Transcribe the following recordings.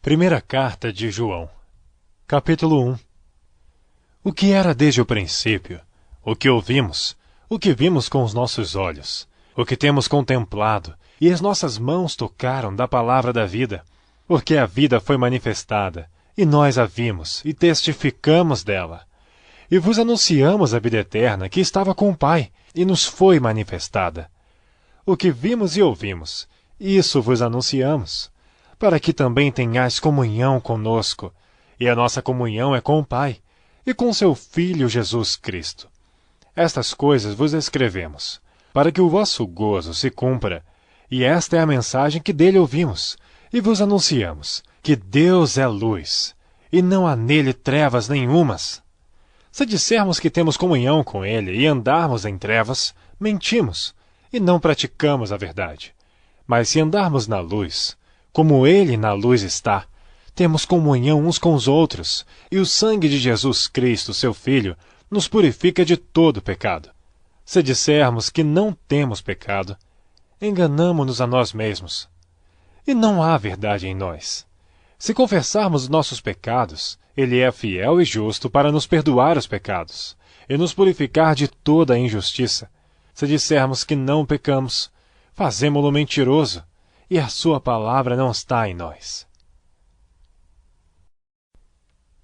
Primeira carta de João, capítulo 1. O que era desde o princípio, o que ouvimos, o que vimos com os nossos olhos, o que temos contemplado, e as nossas mãos tocaram da palavra da vida, porque a vida foi manifestada, e nós a vimos, e testificamos dela. E vos anunciamos a vida eterna que estava com o Pai, e nos foi manifestada. O que vimos e ouvimos, isso vos anunciamos, para que também tenhais comunhão conosco, e a nossa comunhão é com o Pai, e com seu Filho Jesus Cristo. Estas coisas vos escrevemos, para que o vosso gozo se cumpra, e esta é a mensagem que dele ouvimos, e vos anunciamos, que Deus é luz, e não há nele trevas nenhumas. Se dissermos que temos comunhão com ele e andarmos em trevas, mentimos, e não praticamos a verdade. Mas se andarmos na luz, como ele na luz está, temos comunhão uns com os outros, e o sangue de Jesus Cristo, seu Filho, nos purifica de todo pecado. Se dissermos que não temos pecado, enganamo-nos a nós mesmos, e não há verdade em nós. Se confessarmos os nossos pecados, ele é fiel e justo para nos perdoar os pecados, e nos purificar de toda a injustiça. Se dissermos que não pecamos, fazemo-lo mentiroso, e a sua palavra não está em nós.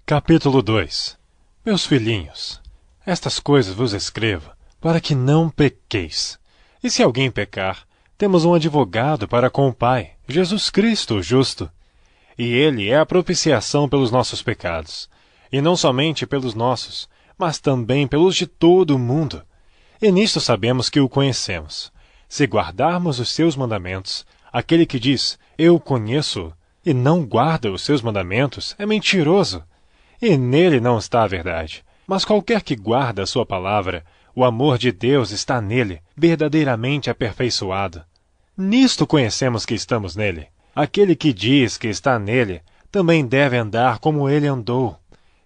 Capítulo 2. Meus filhinhos, estas coisas vos escrevo, para que não pequeis. E se alguém pecar, temos um advogado para com o Pai, Jesus Cristo, o justo. E ele é a propiciação pelos nossos pecados, e não somente pelos nossos, mas também pelos de todo o mundo. E nisto sabemos que o conhecemos. Se guardarmos os seus mandamentos, aquele que diz, eu conheço, e não guarda os seus mandamentos, é mentiroso. E nele não está a verdade. Mas qualquer que guarda a sua palavra, o amor de Deus está nele, verdadeiramente aperfeiçoado. Nisto conhecemos que estamos nele. Aquele que diz que está nele, também deve andar como ele andou.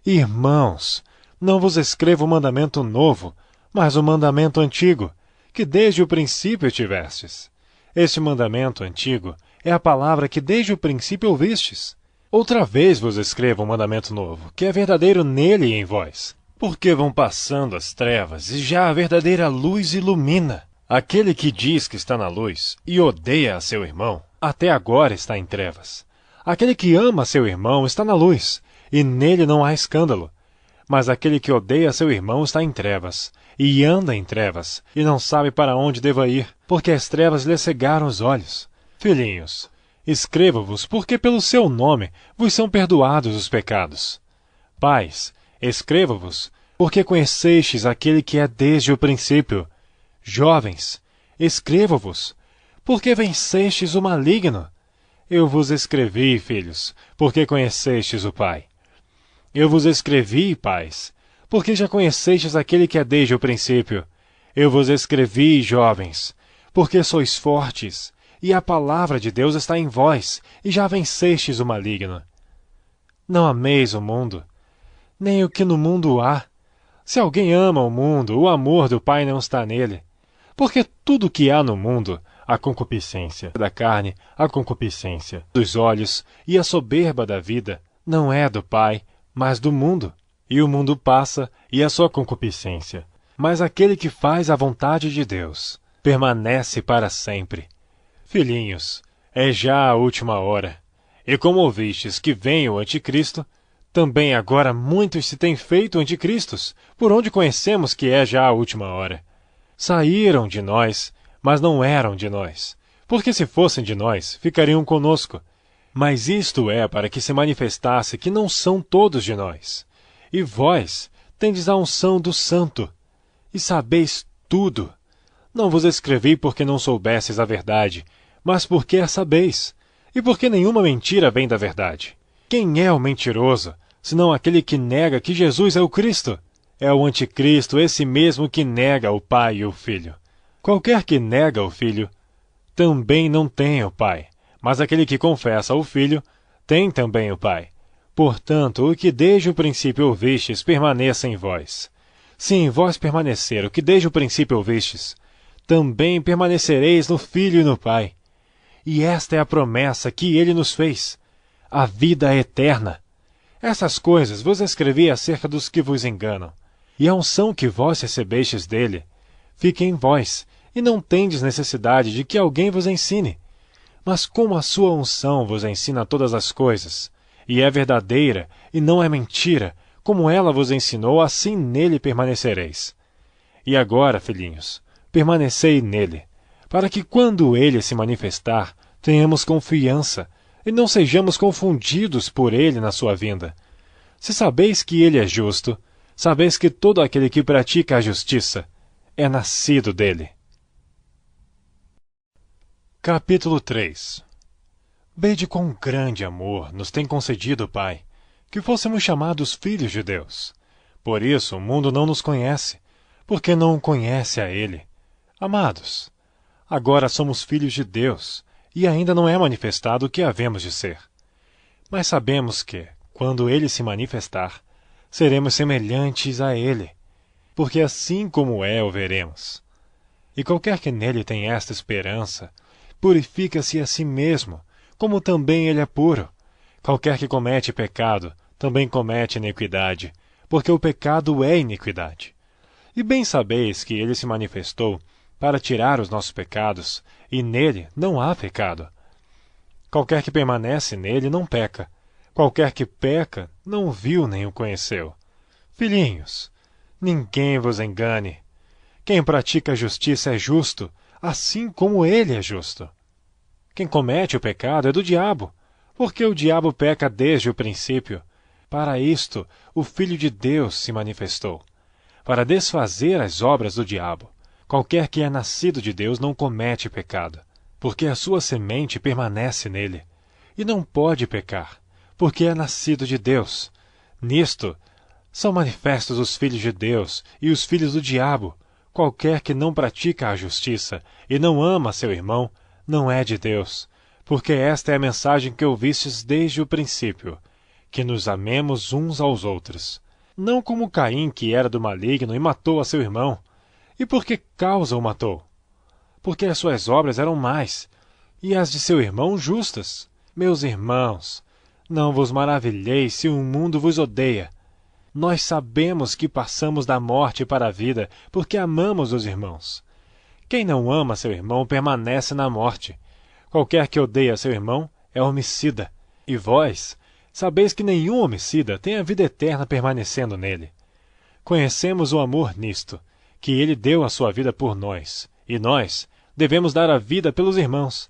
Irmãos, não vos escrevo um mandamento novo, mas um mandamento antigo, que desde o princípio tivestes. Este mandamento antigo é a palavra que desde o princípio ouvistes. Outra vez vos escrevo um mandamento novo, que é verdadeiro nele e em vós. Porque vão passando as trevas, e já a verdadeira luz ilumina. Aquele que diz que está na luz e odeia a seu irmão, até agora está em trevas. Aquele que ama seu irmão está na luz, e nele não há escândalo. Mas aquele que odeia seu irmão está em trevas, e anda em trevas, e não sabe para onde deva ir, porque as trevas lhe cegaram os olhos. Filhinhos, escrevo-vos porque pelo seu nome vos são perdoados os pecados. Pais, escrevo-vos porque conhecestes aquele que é desde o princípio. Jovens, escrevo-vos porque vencestes o maligno. Eu vos escrevi, filhos, porque conhecestes o Pai. Eu vos escrevi, pais, porque já conhecestes aquele que é desde o princípio. Eu vos escrevi, jovens, porque sois fortes, e a palavra de Deus está em vós, e já vencestes o maligno. Não ameis o mundo, nem o que no mundo há. Se alguém ama o mundo, o amor do Pai não está nele. Porque tudo o que há no mundo, a concupiscência da carne, a concupiscência dos olhos e a soberba da vida, não é do Pai, mas do mundo. E o mundo passa, e a sua concupiscência. Mas aquele que faz a vontade de Deus permanece para sempre. Filhinhos, é já a última hora. E como ouvistes que vem o anticristo, também agora muitos se têm feito anticristos, por onde conhecemos que é já a última hora. Saíram de nós, mas não eram de nós, porque se fossem de nós, ficariam conosco. Mas isto é para que se manifestasse que não são todos de nós. E vós tendes a unção do Santo, e sabeis tudo. Não vos escrevi porque não soubesses a verdade, mas porque a sabeis, e porque nenhuma mentira vem da verdade. Quem é o mentiroso, senão aquele que nega que Jesus é o Cristo? É o anticristo, esse mesmo que nega o Pai e o Filho. Qualquer que nega o Filho, também não tem o Pai, mas aquele que confessa o Filho, tem também o Pai. Portanto, o que desde o princípio ouvistes permaneça em vós. Se em vós permanecer o que desde o princípio ouvistes, também permanecereis no Filho e no Pai. E esta é a promessa que ele nos fez, a vida eterna. Essas coisas vos escrevi acerca dos que vos enganam. E a unção que vós recebestes dele fique em vós, e não tendes necessidade de que alguém vos ensine. Mas como a sua unção vos ensina todas as coisas, e é verdadeira e não é mentira, como ela vos ensinou, assim nele permanecereis. E agora, filhinhos, permanecei nele, para que quando ele se manifestar, tenhamos confiança, e não sejamos confundidos por ele na sua vinda. Se sabeis que ele é justo, sabeis que todo aquele que pratica a justiça é nascido dele. Capítulo 3. Vede quão grande amor nos tem concedido o Pai, que fôssemos chamados filhos de Deus. Por isso o mundo não nos conhece, porque não o conhece a ele. Amados, agora somos filhos de Deus, e ainda não é manifestado o que havemos de ser. Mas sabemos que, quando ele se manifestar, seremos semelhantes a ele, porque assim como é o veremos. E qualquer que nele tem esta esperança, purifica-se a si mesmo, como também ele é puro. Qualquer que comete pecado, também comete iniquidade, porque o pecado é iniquidade. E bem sabeis que ele se manifestou para tirar os nossos pecados, e nele não há pecado. Qualquer que permanece nele não peca. Qualquer que peca não o viu nem o conheceu. Filhinhos, ninguém vos engane. Quem pratica a justiça é justo, assim como ele é justo. Quem comete o pecado é do diabo, porque o diabo peca desde o princípio. Para isto o Filho de Deus se manifestou, para desfazer as obras do diabo. Qualquer que é nascido de Deus não comete pecado, porque a sua semente permanece nele, e não pode pecar, porque é nascido de Deus. Nisto são manifestos os filhos de Deus e os filhos do diabo. Qualquer que não pratica a justiça e não ama seu irmão, não é de Deus, porque esta é a mensagem que ouvistes desde o princípio, que nos amemos uns aos outros. Não como Caim, que era do maligno e matou a seu irmão. E por que causa o matou? Porque as suas obras eram más, e as de seu irmão justas. Meus irmãos, não vos maravilheis se o mundo vos odeia. Nós sabemos que passamos da morte para a vida, porque amamos os irmãos. Quem não ama seu irmão permanece na morte. Qualquer que odeia seu irmão é homicida. E vós sabeis que nenhum homicida tem a vida eterna permanecendo nele. Conhecemos o amor nisto, que ele deu a sua vida por nós, e nós devemos dar a vida pelos irmãos.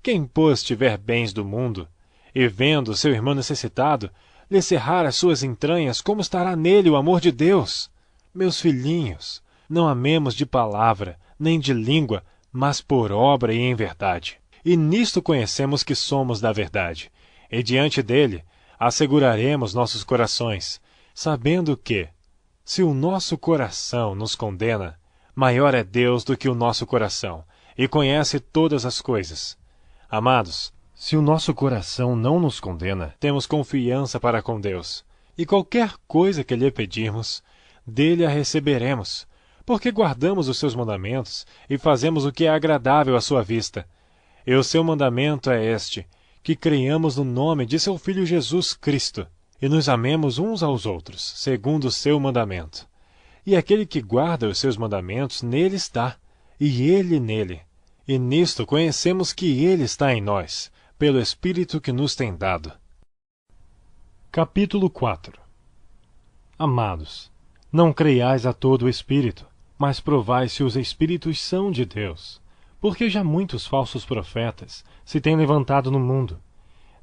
Quem, pois, tiver bens do mundo, e vendo seu irmão necessitado, lhe cerrar as suas entranhas, como estará nele o amor de Deus? Meus filhinhos, não amemos de palavra, nem de língua, mas por obra e em verdade. E nisto conhecemos que somos da verdade, e diante dele asseguraremos nossos corações, sabendo que, se o nosso coração nos condena, maior é Deus do que o nosso coração, e conhece todas as coisas. Amados, se o nosso coração não nos condena, temos confiança para com Deus, e qualquer coisa que lhe pedirmos, dele a receberemos, porque guardamos os seus mandamentos e fazemos o que é agradável à sua vista. E o seu mandamento é este, que creiamos no nome de seu Filho Jesus Cristo, e nos amemos uns aos outros, segundo o seu mandamento. E aquele que guarda os seus mandamentos, nele está, e ele nele. E nisto conhecemos que ele está em nós, pelo Espírito que nos tem dado. Capítulo 4. Amados, não creiais a todo o Espírito, mas provai se os Espíritos são de Deus, porque já muitos falsos profetas se têm levantado no mundo.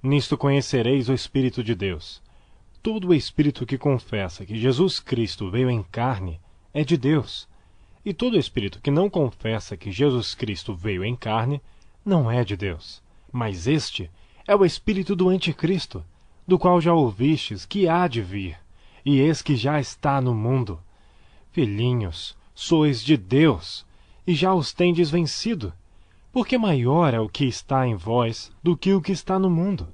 Nisto conhecereis o Espírito de Deus. Todo o Espírito que confessa que Jesus Cristo veio em carne é de Deus, e todo Espírito que não confessa que Jesus Cristo veio em carne não é de Deus. Mas este é o espírito do anticristo, do qual já ouvistes que há de vir, e eis que já está no mundo. Filhinhos, sois de Deus, e já os tendes vencido, porque maior é o que está em vós do que o que está no mundo.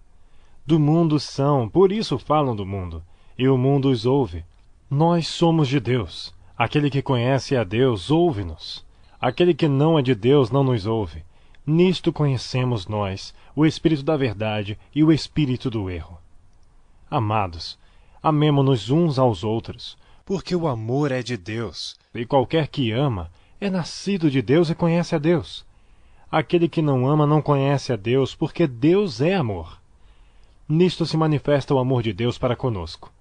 Do mundo são, por isso falam do mundo, e o mundo os ouve. Nós somos de Deus. Aquele que conhece a Deus ouve-nos. Aquele que não é de Deus não nos ouve. Nisto conhecemos nós o espírito da verdade e o espírito do erro. Amados, amemo-nos uns aos outros, porque o amor é de Deus, e qualquer que ama é nascido de Deus e conhece a Deus. Aquele que não ama não conhece a Deus, porque Deus é amor. Nisto se manifesta o amor de Deus para conosco,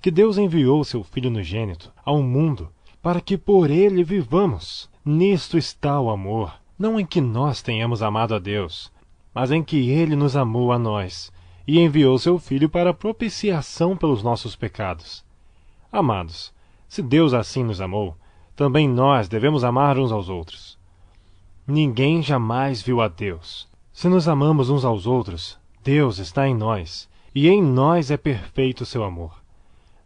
que Deus enviou seu Filho unigênito ao mundo, para que por ele vivamos. Nisto está o amor, não em que nós tenhamos amado a Deus, mas em que ele nos amou a nós, e enviou seu Filho para a propiciação pelos nossos pecados. Amados, se Deus assim nos amou, também nós devemos amar uns aos outros. Ninguém jamais viu a Deus. Se nos amamos uns aos outros, Deus está em nós, e em nós é perfeito seu amor.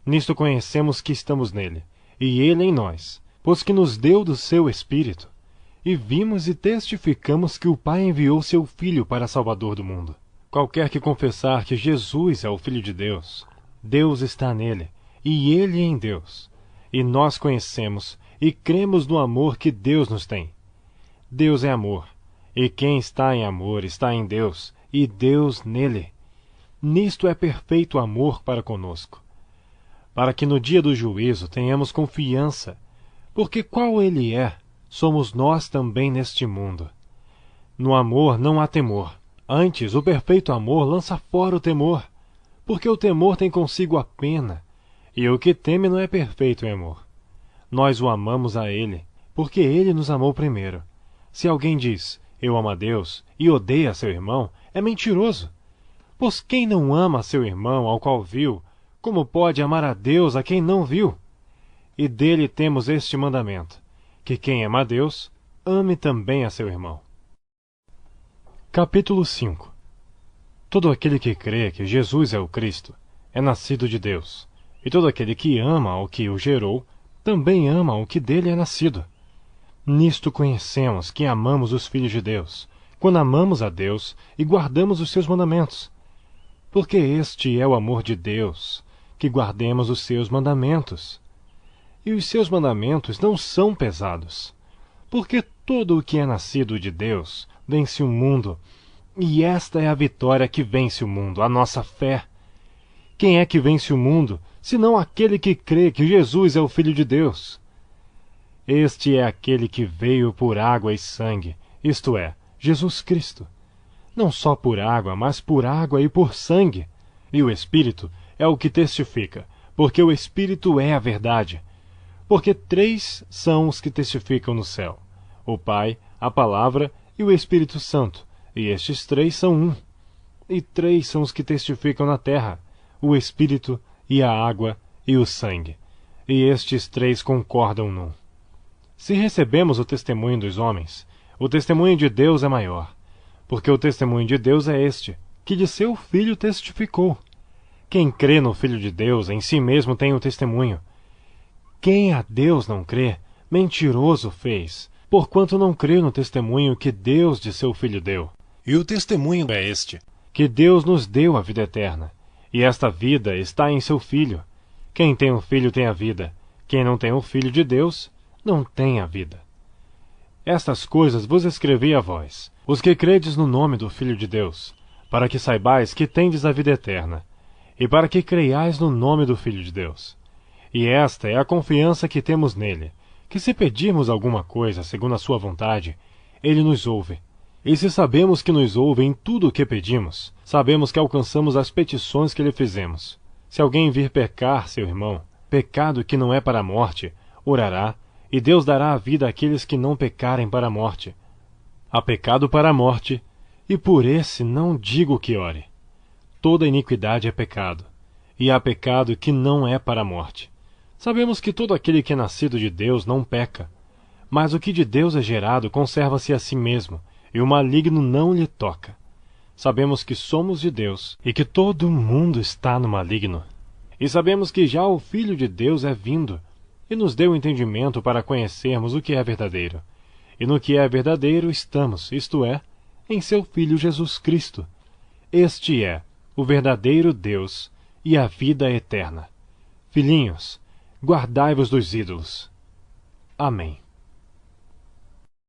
Nisto conhecemos que estamos nele, e ele em nós, pois que nos deu do seu Espírito. E vimos e testificamos que o Pai enviou seu Filho para Salvador do mundo. Qualquer que confessar que Jesus é o Filho de Deus, Deus está nele, e ele em Deus. E nós conhecemos e cremos no amor que Deus nos tem. Deus é amor, e quem está em amor está em Deus, e Deus nele. Nisto é perfeito amor para conosco, para que no dia do juízo tenhamos confiança, porque qual ele é, somos nós também neste mundo. No amor não há temor, antes o perfeito amor lança fora o temor, porque o temor tem consigo a pena, e o que teme não é perfeito em amor. Nós o amamos a ele, porque ele nos amou primeiro. Se alguém diz, eu amo a Deus, e odeia seu irmão, é mentiroso. Pois quem não ama seu irmão ao qual viu, como pode amar a Deus a quem não viu? E dele temos este mandamento, que quem ama a Deus, ame também a seu irmão. Capítulo 5. Todo aquele que crê que Jesus é o Cristo, é nascido de Deus, e todo aquele que ama o que o gerou, também ama o que dele é nascido. Nisto conhecemos que amamos os filhos de Deus, quando amamos a Deus e guardamos os seus mandamentos. Porque este é o amor de Deus, que guardemos os seus mandamentos. E os seus mandamentos não são pesados, porque todo o que é nascido de Deus vence o mundo, e esta é a vitória que vence o mundo, a nossa fé. Quem é que vence o mundo, senão aquele que crê que Jesus é o Filho de Deus? Este é aquele que veio por água e sangue, isto é, Jesus Cristo. Não só por água, mas por água e por sangue. E o Espírito é o que testifica, porque o Espírito é a verdade. Porque 3 são os que testificam no céu: o Pai, a Palavra e o Espírito Santo, e estes 3 são um. E 3 são os que testificam na terra: o Espírito e a água e o sangue. E estes 3 concordam num. Se recebemos o testemunho dos homens, o testemunho de Deus é maior, porque o testemunho de Deus é este, que de seu Filho testificou. Quem crê no Filho de Deus, em si mesmo tem o testemunho. Quem a Deus não crê, mentiroso fez, porquanto não crê no testemunho que Deus de seu Filho deu. E o testemunho é este, que Deus nos deu a vida eterna, e esta vida está em seu Filho. Quem tem o Filho tem a vida, quem não tem o Filho de Deus não tem a vida. Estas coisas vos escrevi a vós, os que credes no nome do Filho de Deus, para que saibais que tendes a vida eterna, e para que creiais no nome do Filho de Deus. E esta é a confiança que temos nele, que se pedirmos alguma coisa segundo a sua vontade, ele nos ouve. E se sabemos que nos ouve em tudo o que pedimos, sabemos que alcançamos as petições que lhe fizemos. Se alguém vir pecar seu irmão, pecado que não é para a morte, orará, e Deus dará a vida àqueles que não pecarem para a morte. Há pecado para a morte, e por esse não digo que ore. Toda iniquidade é pecado, e há pecado que não é para a morte. Sabemos que todo aquele que é nascido de Deus não peca, mas o que de Deus é gerado conserva-se a si mesmo, e o maligno não lhe toca. Sabemos que somos de Deus, e que todo o mundo está no maligno. E sabemos que já o Filho de Deus é vindo, e nos deu entendimento para conhecermos o que é verdadeiro. E no que é verdadeiro estamos, isto é, em seu Filho Jesus Cristo. Este é o verdadeiro Deus e a vida eterna. Filhinhos, guardai-vos dos ídolos. Amém.